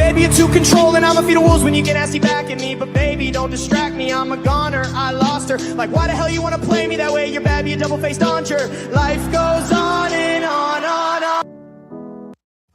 Baby, you're too controlling, I'ma feed the wolves when you get nasty back at me. But baby, don't distract me, I'm a goner, I lost her. Like, why the hell you wanna play me that way? You're bad, be a double-faced doncher. Life goes on and on, on.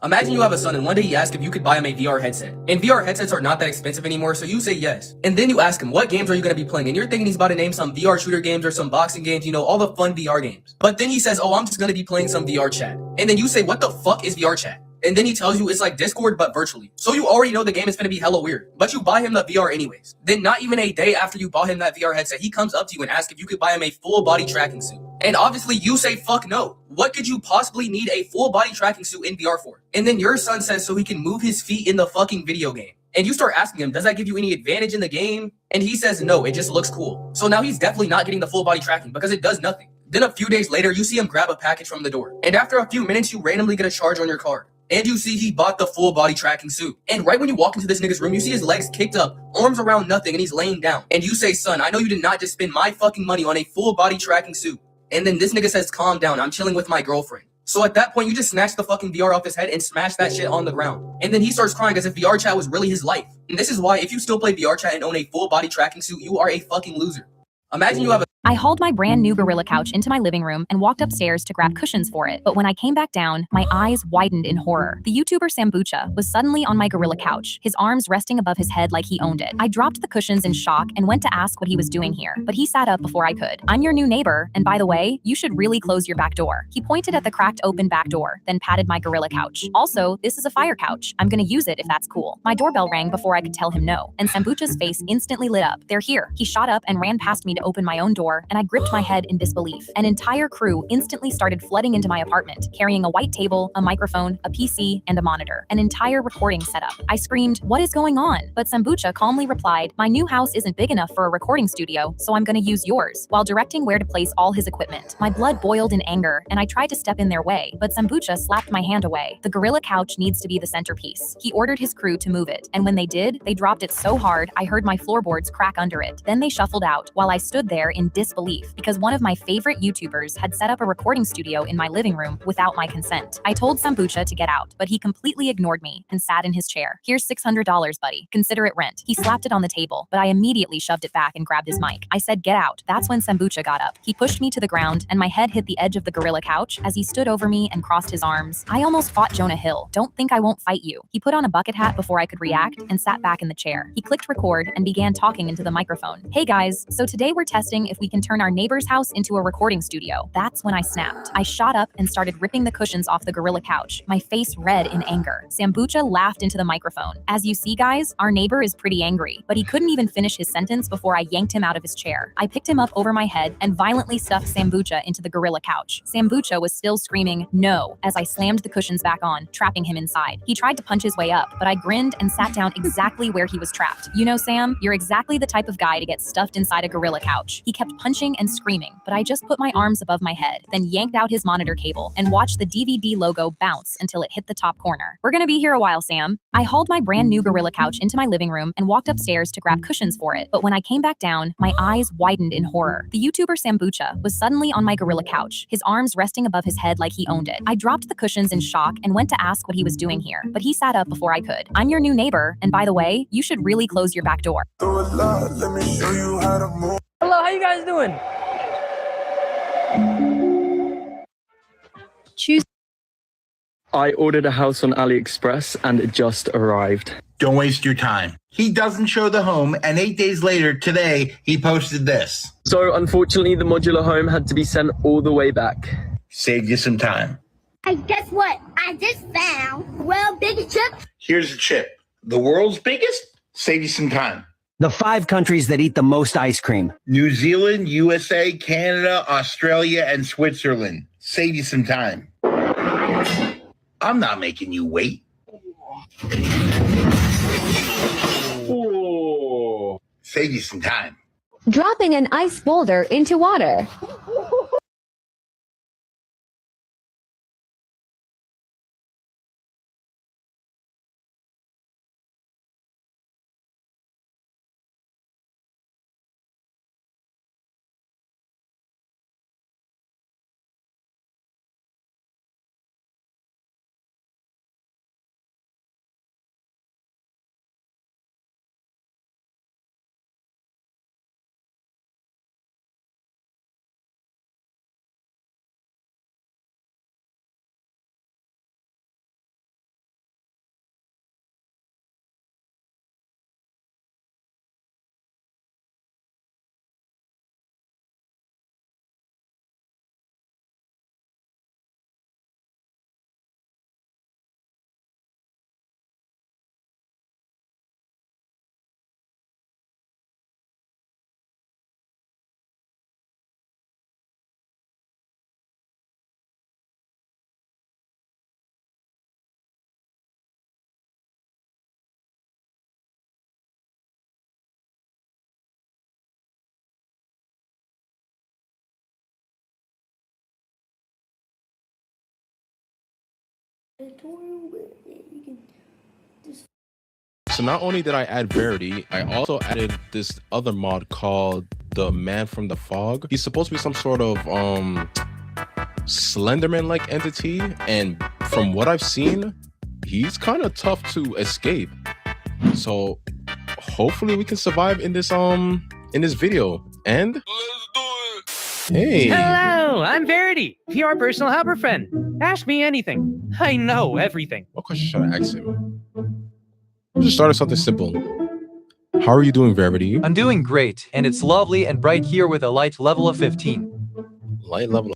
Imagine you have a son and one day he asks if you could buy him a VR headset. And VR headsets are not that expensive anymore, so you say yes. And then you ask him, what games are you going to be playing? And you're thinking he's about to name some VR shooter games or some boxing games, you know, all the fun VR games. But then he says, oh, I'm just going to be playing some VR chat. And then you say, what the fuck is VR chat? And then he tells you it's like Discord but virtually. So you already know the game is going to be hella weird. But you buy him the VR anyways. Then not even a day after you bought him that VR headset, he comes up to you and asks if you could buy him a full body tracking suit. And obviously you say fuck no. What could you possibly need a full body tracking suit in VR for? And then your son says so he can move his feet in the fucking video game. And you start asking him, does that give you any advantage in the game? And he says no, it just looks cool. So now he's definitely not getting the full body tracking because it does nothing. Then a few days later, you see him grab a package from the door. And after a few minutes, you randomly get a charge on your card. And you see he bought the full body tracking suit. And right when you walk into this nigga's room, you see his legs kicked up, arms around nothing, and he's laying down. And you say, son, I know you did not just spend my fucking money on a full body tracking suit. And then this nigga says, calm down, I'm chilling with my girlfriend. So at that point, you just snatch the fucking VR off his head and smash that shit on the ground. And then he starts crying as if VR chat was really his life. And this is why if you still play VR chat and own a full body tracking suit, you are a fucking loser. Imagine you have a I hauled my brand new Gorilla couch into my living room and walked upstairs to grab cushions for it. But when I came back down, my eyes widened in horror. The YouTuber Sambucha was suddenly on my Gorilla couch, his arms resting above his head like he owned it. I dropped the cushions in shock and went to ask what he was doing here, but he sat up before I could. I'm your new neighbor, and by the way, you should really close your back door. He pointed at the cracked open back door, then patted my Gorilla couch. Also, this is a fire couch. I'm gonna use it if that's cool. My doorbell rang before I could tell him no, and Sambucha's face instantly lit up. They're here. He shot up and ran past me to open my own door, and I gripped my head in disbelief. An entire crew instantly started flooding into my apartment, carrying a white table, a microphone, a PC, and a monitor. An entire recording setup. I screamed, what is going on? But Sambucha calmly replied, my new house isn't big enough for a recording studio, so I'm gonna use yours, while directing where to place all his equipment. My blood boiled in anger, and I tried to step in their way, but Sambucha slapped my hand away. The Gorilla couch needs to be the centerpiece. He ordered his crew to move it, and when they did, they dropped it so hard I heard my floorboards crack under it. Then they shuffled out, while I stood there in disbelief, because one of my favorite YouTubers had set up a recording studio in my living room without my consent. I told Sambucha to get out, but he completely ignored me and sat in his chair. Here's $600, buddy. Consider it rent. He slapped it on the table, but I immediately shoved it back and grabbed his mic. I said, get out. That's when Sambucha got up. He pushed me to the ground, and my head hit the edge of the Gorilla couch as he stood over me and crossed his arms. I almost fought Jonah Hill. Don't think I won't fight you. He put on a bucket hat before I could react and sat back in the chair. He clicked record and began talking into the microphone. Hey guys, so today we're testing if we can turn our neighbor's house into a recording studio. That's when I snapped. I shot up and started ripping the cushions off the Gorilla couch, my face red in anger. Sambucha laughed into the microphone. As you see, guys, our neighbor is pretty angry, but he couldn't even finish his sentence before I yanked him out of his chair. I picked him up over my head and violently stuffed Sambucha into the Gorilla couch. Sambucha was still screaming, no, as I slammed the cushions back on, trapping him inside. He tried to punch his way up, but I grinned and sat down exactly where he was trapped. You know, Sam, you're exactly the type of guy to get stuffed inside a Gorilla couch. He kept punching and screaming, but I just put my arms above my head, then yanked out his monitor cable and watched the DVD logo bounce until it hit the top corner. We're gonna be here a while, Sam. I hauled my brand new Gorilla couch into my living room and walked upstairs to grab cushions for it, but when I came back down, my eyes widened in horror. The YouTuber Sambucha was suddenly on my Gorilla couch, his arms resting above his head like he owned it. I dropped the cushions in shock and went to ask what he was doing here, but he sat up before I could. I'm your new neighbor, and by the way, you should really close your back door. Hello, how you guys doing? Choose. I ordered a house on AliExpress and it just arrived. Don't waste your time. He doesn't show the home, and 8 days later, today, he posted this. So unfortunately, the modular home had to be sent all the way back. Saved you some time. Hey, guess what? I just found the world's biggest chip. Here's a chip. The world's biggest? Save you some time. The 5 countries that eat the most ice cream. New Zealand, USA, Canada, Australia, and Switzerland. Save you some time. I'm not making you wait. Save you some time. Dropping an ice boulder into water. So not only did I add Verity, I also added this other mod called the Man from the Fog. He's supposed to be some sort of Slenderman-like entity, and from what I've seen, he's kind of tough to escape. So hopefully we can survive in this video. And hey, Hello, I'm Verity, your personal helper friend. Ask me anything. I know everything. what question should I ask him? We'll just start with something simple. How are you doing, Verity? I'm doing great, and it's lovely and bright here with a light level of 15. Light level.